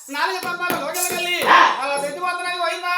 నాలుగు పంపాల లోకెళ్ళగల్లి అలా తెచ్చిపోతున్నాయి పోయిందా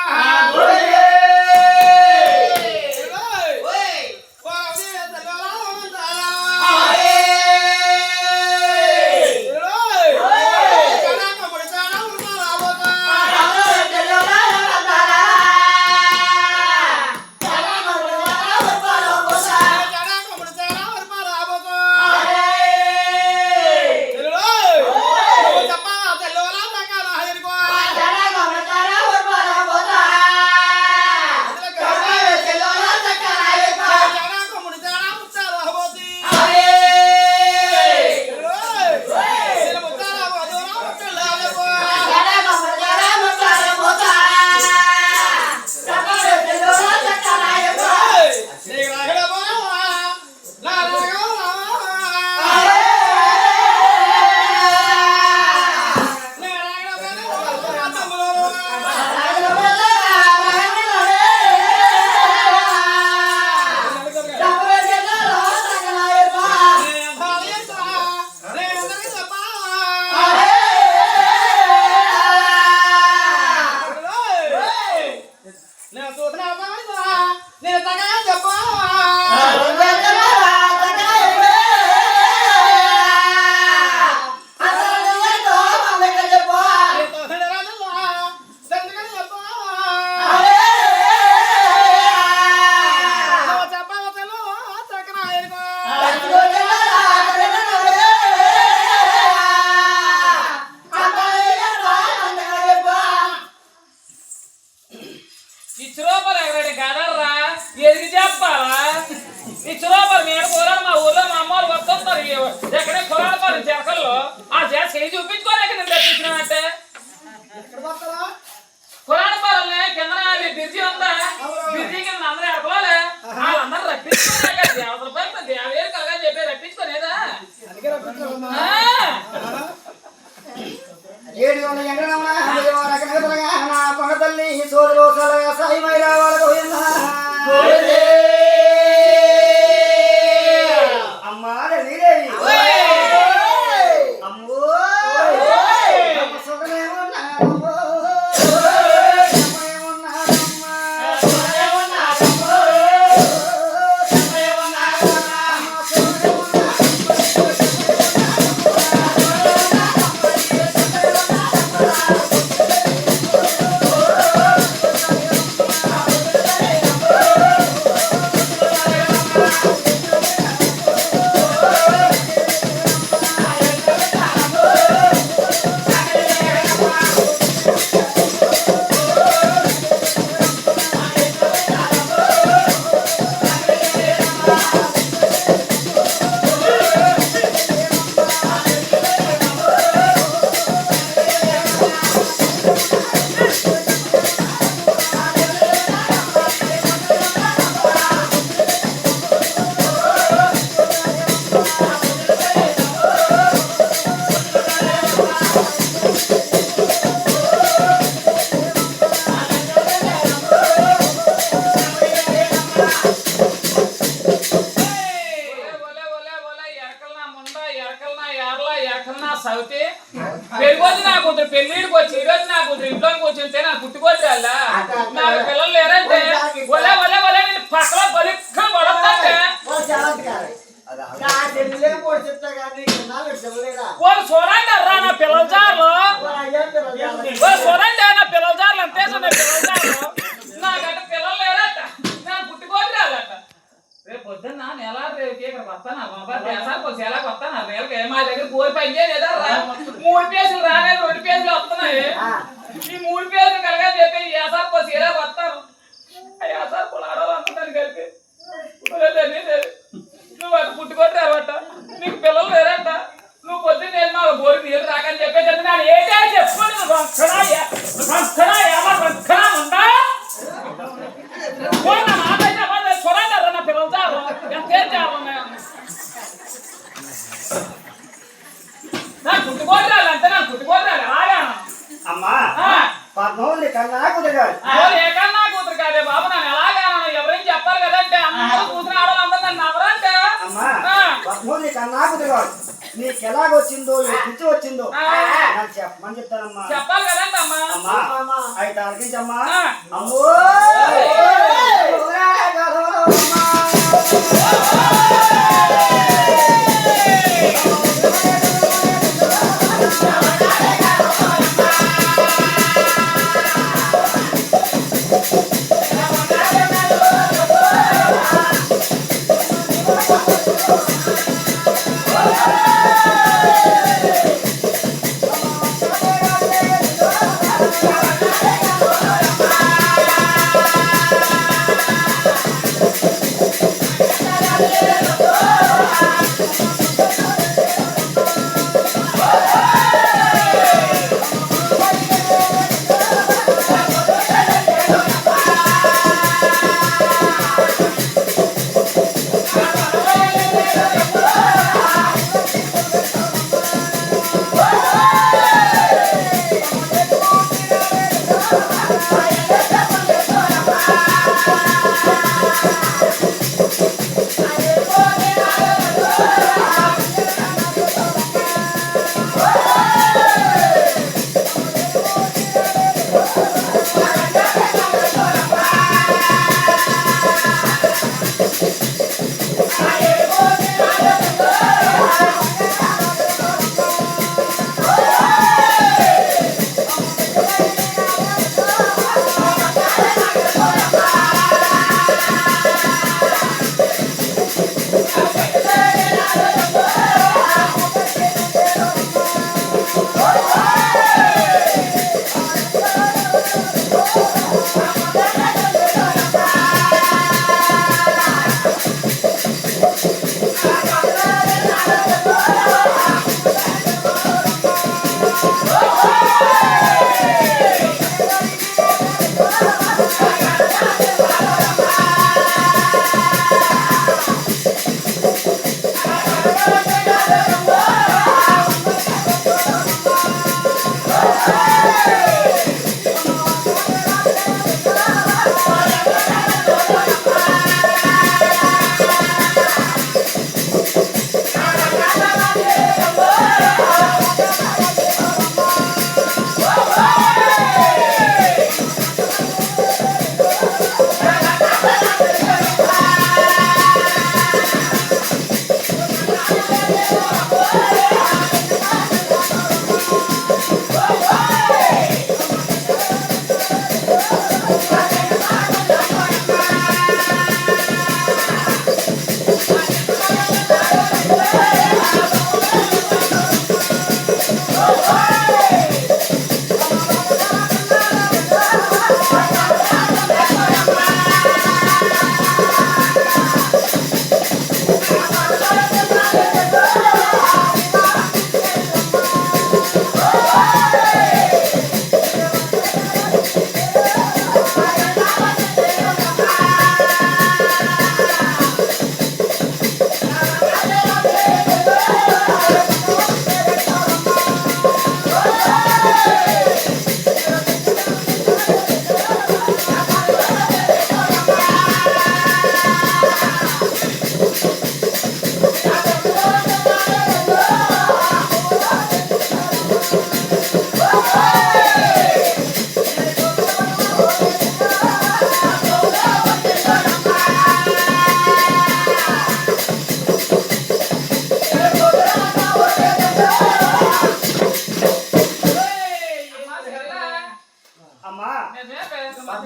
నీకు ఎలాగొచ్చిందో ఏ పిచ్చి వచ్చిందో నాకు చెప్పమని చెప్తానమ్మా. చెప్పాలి కదండి అమ్మా. అమ్మా అయితే అడిగించమ్మా. అమ్మో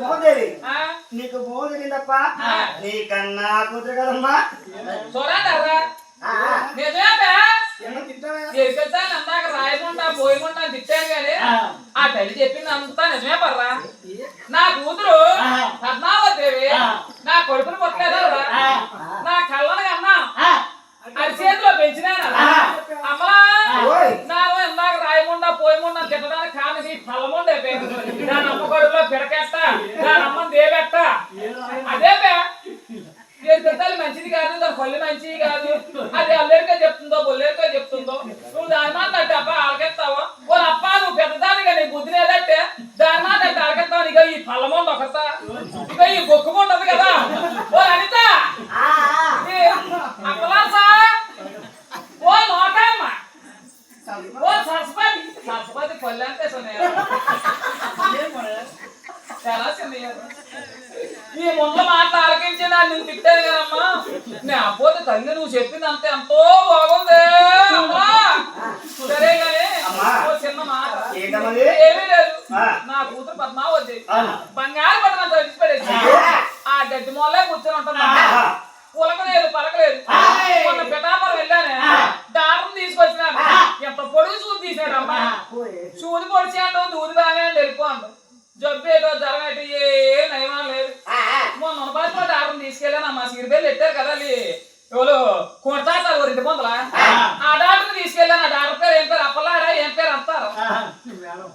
మోదేవి నీకు మోహం జరిగిందప్ప నీకన్నా కూతురు కదమ్మా చూడండి అందాక రాయకుండా పోయకుండా తిట్టాను కానీ ఆ తల్లి చెప్పింది అంతా నిజమే పర్రా. నా కూతురు పద్మావదేవి నా కొడుకును పుట్టలేదు, నా కళ్ళని అన్నా అరిచేతిలో పెంచినాను. అమ్మలా నాకు ఇందాక రాయకుండా పోయకుండా తిట్టడానికి కాని ఫలముండ దాని అమ్మ కొడుకులో పిడకెట్ట దాని అమ్మని దేవెట్ట అదే పెద్దాలు మంచిది కాదు, దాని పళ్ళు మంచిది కాదు. అది అల్లరిగా చెప్తుందో బొల్లేరుగా చెప్తుందో నువ్వు దాని మాట అంటే అబ్బా ఆలకెత్తావా ఓ అప్ప నువ్వు పెద్దదానిగా నీ బుద్ధి లేదంటే దాని మాట అంటే ఆలకెత్తావు. ఇక ఈ పళ్ళముండ ఒకట ఇక ఈ బొక్కు ఉండదు కదా ఓ అనిత అక్కలాసా ఓ నోటమ్మ ఒళ్ళంటే చాలా చిన్న ఈ ముందు మాట ఆలకించి నేను తిట్టాను కదమ్మా లేకపోతే తల్లి నువ్వు చెప్పింది అంతే ఎంతో బాగుంది అమ్మా సరే కానీ చిన్న మాట ఏమీ లేదు నా కూతురు పద్మావతి బంగారు పట్టణంతో విడిచిపెట్టేసి ఆ గడ్డి మొల్లే కూర్చొని ఉంటున్నా పులకలేదు పలకలేదు మొన్న పిఠాపురం వెళ్ళానే డాక్టర్ తీసుకొచ్చినాను ఎంత పొడుగు చూసి తీసాడు అమ్మా చూది పొడిచాడు దూది తాగాడు వెళ్ళిపోండు జబ్బు ఏటో జ్వరం ఏటో ఏ నయమం లేదు మొన్న ఉన్నపాటిలో డాక్టర్ తీసుకెళ్ళాను అమ్మా సిరిపేర్లు ఎట్టారు కదా ఎవరు కొడతారు ఇంటి పొందల ఆ డాక్టర్ని తీసుకెళ్ళాను ఆ డాక్టర్ పేరు ఏం పేరు అప్పలాడా ఏం పేరు అంటారు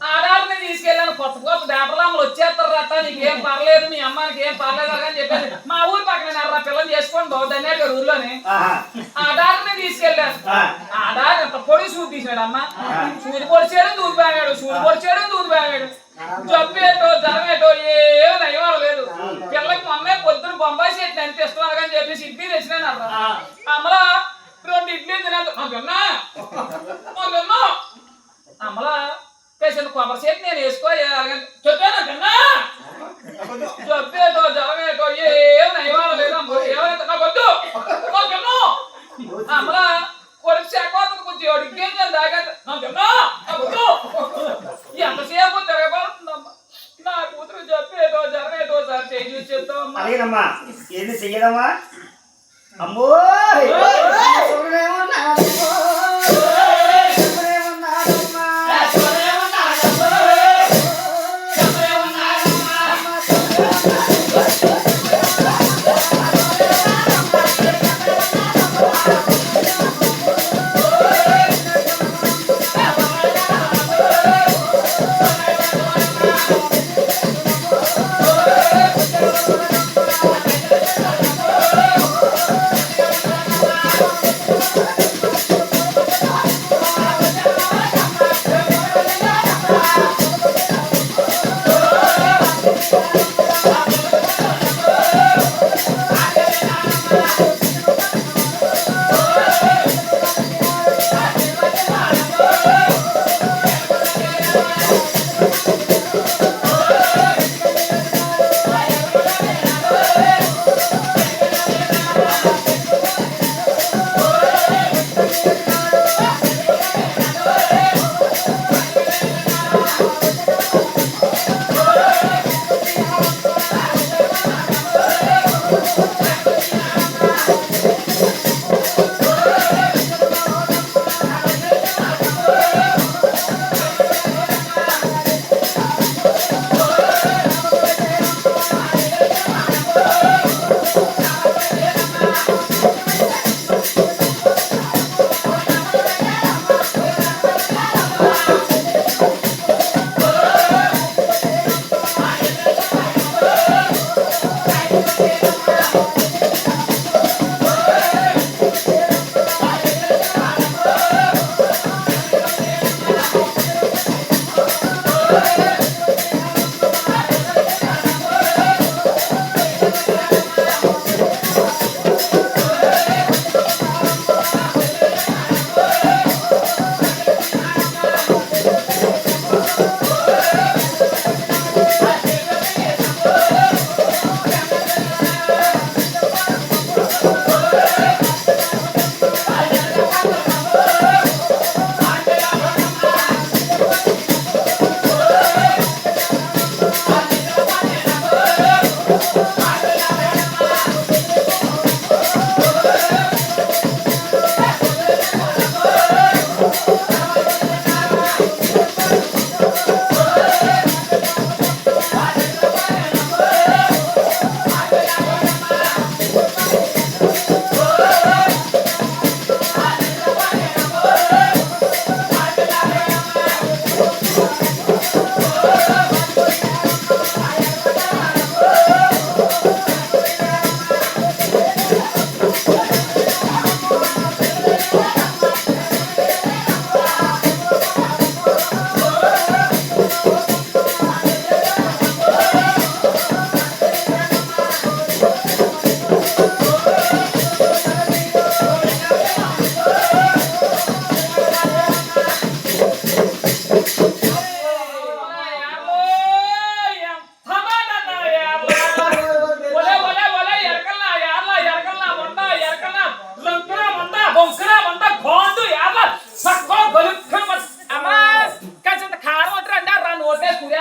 ఆ డాక్టర్ని తీసుకెళ్ళాను కొత్త డాక్టర్లు అమ్మలు వచ్చేస్తారు రట్ట నీకేం పర్లేదు మీ అమ్మానికి ఏం పర్లేదు అని చెప్పేసి మా ఊరి పక్కన ఎర్ర పిల్లలు చేసుకోండి ధన్యాడు గారు ఊర్లోని ఆ డాక్టర్ని తీసుకెళ్ళాను ఆ డాక్టర్ ఎంత పొడి సూది తీసాడు అమ్మ సూది పొడిచాడు దూది బాగాడు సూది పొడిచాడు దూది బాగాడు జబ్బు ఏటో జ్వరం ఏటో ఏమో నయం లేదు పిల్లకి మొన్నే పొద్దున బొంబాయి చెట్టు ఎంత ఇస్తున్నారు అని చెప్పేసి ఇడ్లీ తెచ్చినాను అన్న అమ్మలా 2 ఇడ్లీ తిన్నా అమ్మలా పేషెంట్ కొబ్బరి చెట్టు నేను వేసుకో చెప్పాను కన్నా జబ్బు ఏటో జ్వరం ఏటో ఏమో నయం లేదు ఏమైనా నాకు వద్దు అమ్మలా కొడుకు శాఖ కొంచెం అడిగే దాకా ఎంతసేపు తిరగబడుతుందమ్మా నా కూతురు చెప్పేదో జరగేదో సార్ చేయి చెప్తామమ్మా అలాగేనమ్మా ఏది చెయ్యదమ్మా అమ్మో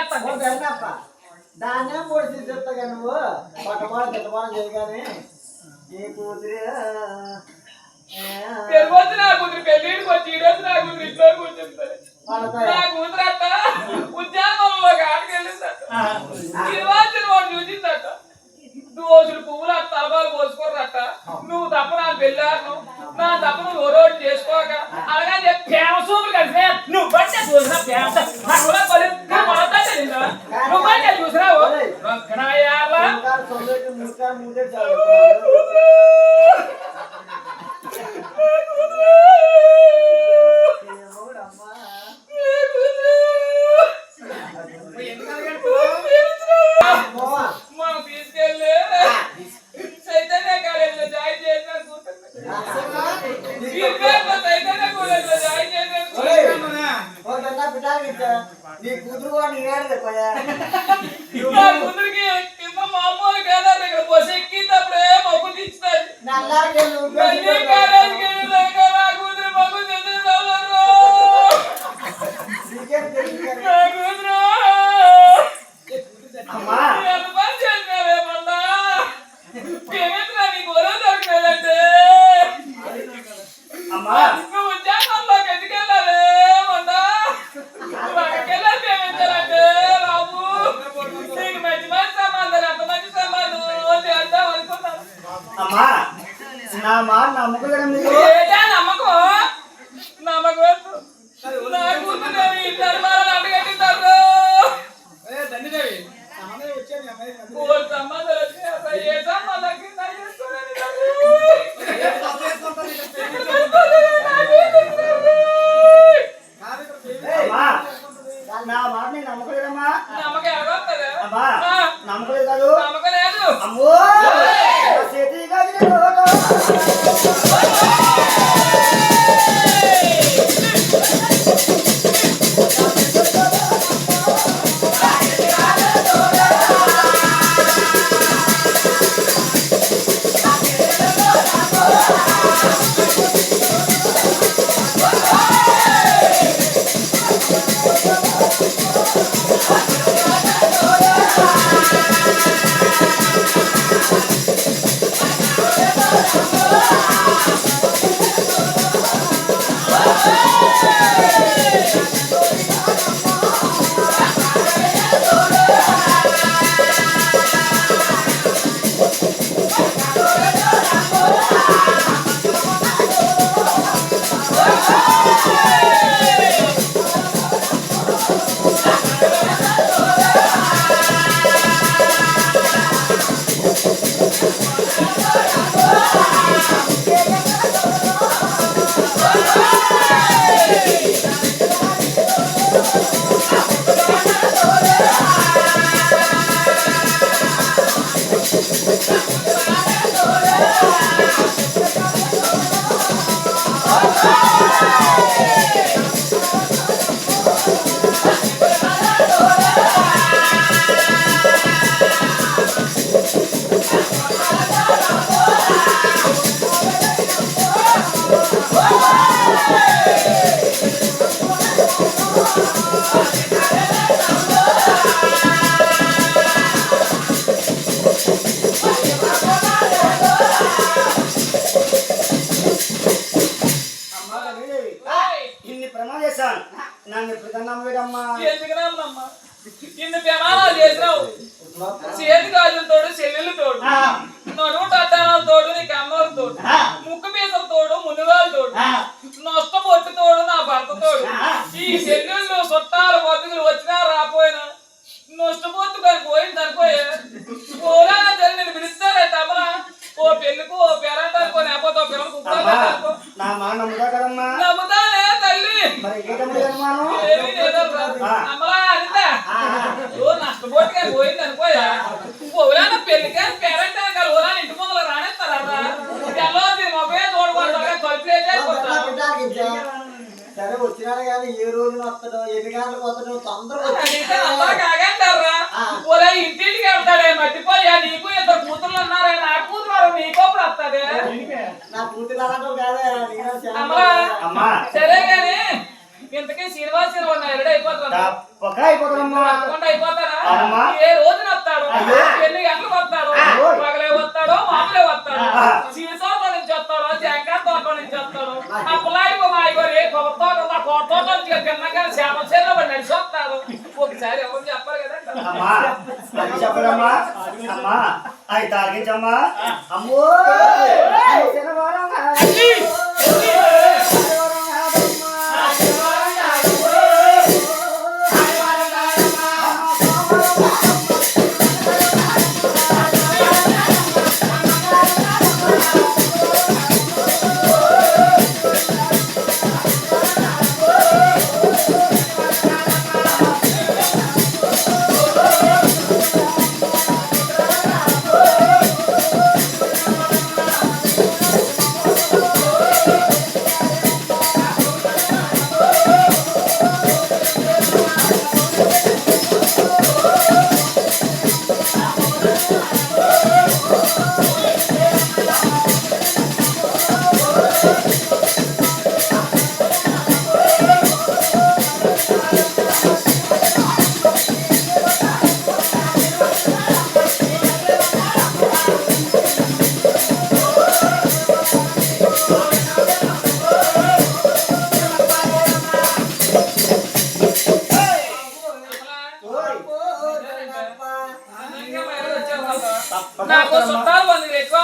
చేస్తాను దాన్నే పొడి తీసేస్తా నువ్వు పట్టమాడ తిట్టమాడ చేయగానే ఈ కూతురు పెళ్ళి నా కూతురు పెళ్ళికి వచ్చి ఈ రోజు నా కూతురు ఇంట్లో కూర్చుంటుంది నా కూతురు అట్ట ఉద్యానవనంలో ఆడికి వెళ్ళిందట నిర్వాచన వాడు చూసిందట రోజులు పువ్వులు అట్ట తలబాలు పోసుకోరట నువ్వు తప్ప నా పెళ్ళాను నా తప్ప నువ్వు ఎవరోడు చేసుకోక అలాగే ఫేమస్ కలిసి నువ్వు బట్టే చూసినా ఫేమస్ నువ్వు బట్టే చూసినావు మనం తీసుకెళ్ళి చైతన్య కాలేజీలో జాయిన్ చేసిన చైతన్య కాలేజీలో జాయిన్ నీ కూతురు కూడా నేనేడలేకపోయా నా కూతురికి కింద మామూలు కదా దగ్గర బస్సు ఎక్కినప్పుడే మగ్గు తీస్తుంది కాలేజీకి వెళ్ళాక నా కూతురు మగ్గు తెచ్చుకోరు నా కూతురు ఎంత పని చేసినావేమన్నా ఏమైనా నీకు ఒరో దొరకలేదంటే నువ్వు ఉద్యానంలోకి ఎందుకెళ్ళావేమన్నా నువ్వు అక్కడికెళ్ళాలి ఏమించాలంటే బాబు నీకు మంచి మంచి సంబంధాలు ఎంత మంచి సంబంధం చేద్దాం అనుకున్నాను అమ్మా నా మాట నమ్మకం ఏటా నమ్మకం నమ్మకం నా కూతురు ఇద్దరు మారలు అడ్డుకట్టిస్తారు దండిదేవి సంబంధం వచ్చేది అమ్మాయి సంబంధాలు వచ్చాయి ఏ సంబంధం కింద చేసుకోలేని నా మాట నేను నమ్మకలేదమ్మా నమ్మకం ఎలాగొస్తుందా అమ్మా నమ్మకలేదు కాదు నమ్మకం లేదు అమ్మో చేతి కాదు ఇన్ని ప్రమాణాలు చేసినావు చేతి గాజుల తోడు చెల్లెళ్ళు తోడు నడుము టట్టాల తోడు నీకు అమ్మల తోడు ముక్కు పీసల తోడు మునుగాల తోడు నష్టపొట్టు తోడు నా భర్త తోడు ఈ చెల్లెళ్ళు చుట్టాలు బతుకులు వచ్చినా రాపోయినా నష్టపొట్టు కానీ పోయింది అనుకోయే పోలా తల్లి నేను పిలుస్తారే తమలా ఓ పెళ్ళికు ఓ పేరంటానుకో లేకపోతే ఓ పిల్లలు కుక్కలు నమ్ముతానే తల్లి ఏమీ లేదమ్మా అమ్మలా అనితా నష్టపోటు కానీ పోయింది అనుకోయా ఓలాన పెళ్లి కానీ పేరెంట్ కానీ ఓలాన ఇంటి ముందులో రానేస్తారా తెల్లవారి మొబై తోడుకుంటా కలిపి సరే వచ్చినాడు కానీ ఏ రోజున వస్తాడో ఎన్ని గంటలకు వస్తాడో తొందరగా ఇంటింటికి వెళ్తాడే మట్టిపోయా నీకు ఇద్దరు కూతుర్లు ఉన్నారా నా కూతురు నీకోప్పుడు వస్తాడే నా కూతురు అలాంటి కాదే సరే గాని ఇంతకీ శ్రీనివాస్ ఎరడు అయిపోతుంది పదకొండు అయిపోతారా అవునమ్మా. ఏ రోజున వస్తాడు అయ్యో. ఎన్ని గంటలకు వస్తాడు పగలే వస్తాడో మామూలే వస్తాడు సీసోట నుంచి వస్తాడు జంకాయ తోట నుంచి వస్తాడు ఆ పులాయి మా ఇగో ఏ కొబ్బరి తోట ఉందా కొత్త తోట నుంచి తిన్నాక చేప చేలో నడిచి వస్తాడు ఒకసారి ఎవరు చెప్పారు కదా అమ్మా అది చెప్పడమ్మా అమ్మా అవి తాగించమ్మా అమ్మో శనివారం కాదు. శనివారం కాదమ్మా. శనివారం కాదు. శనివారం కాదమ్మా. నాకు చుట్టాలు 100 ఎక్కువ